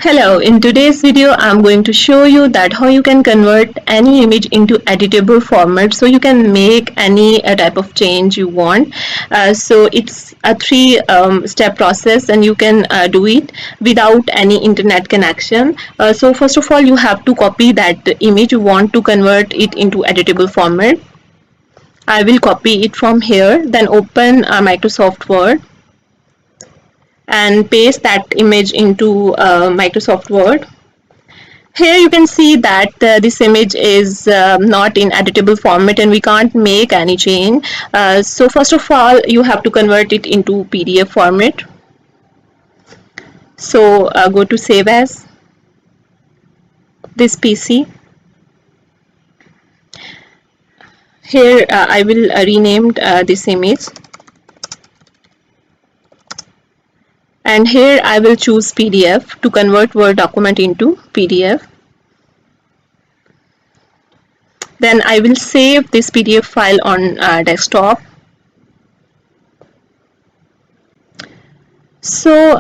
Hello, in today's video I'm going to show you that how you can convert any image into editable format so you can make any type of change you want. So it's a three-step process and you can do it without any internet connection. So first of all you have to copy that image you want to convert it into editable format. I will copy it from here, then open Microsoft Word and paste that image into Microsoft Word. Here you can see that this image is not in editable format and we can't make any change. So first of all you have to convert it into PDF format. So go to Save As, this PC. Here I will rename this image. And here I will choose PDF to convert Word document into PDF. Then I will save this PDF file on desktop. So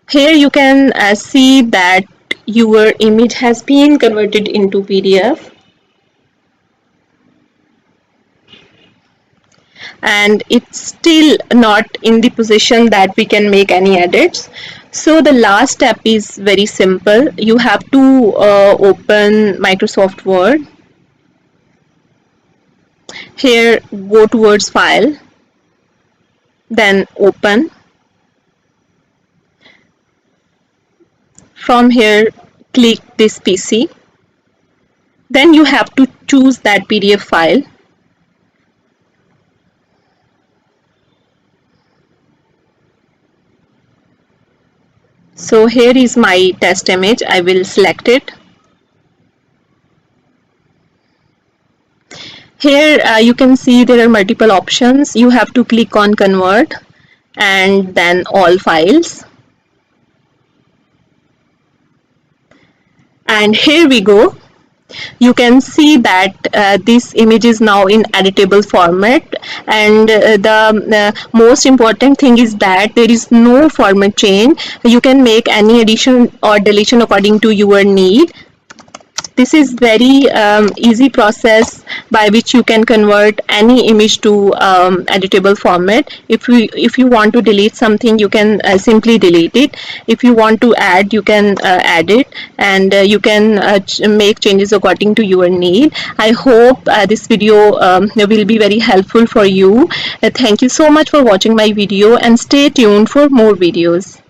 here you can see that your image has been converted into PDF. And it's still not in the position that we can make any edits. So the last step is very simple. You have to open Microsoft Word. Here go towards File, then Open. From here click this PC. Then you have to choose that PDF file. So here is my test image. I will select it. Here you can see there are multiple options. You have to click on Convert and then All Files. And here we go. You can see that this image is now in editable format, and the most important thing is that there is no format change. You can make any addition or deletion according to your need. This is very easy process by which you can convert any image to editable format. If you want to delete something, you can simply delete it. If you want to add, you can add it, and you can make changes according to your need. I hope this video will be very helpful for you. Thank you so much for watching my video, and stay tuned for more videos.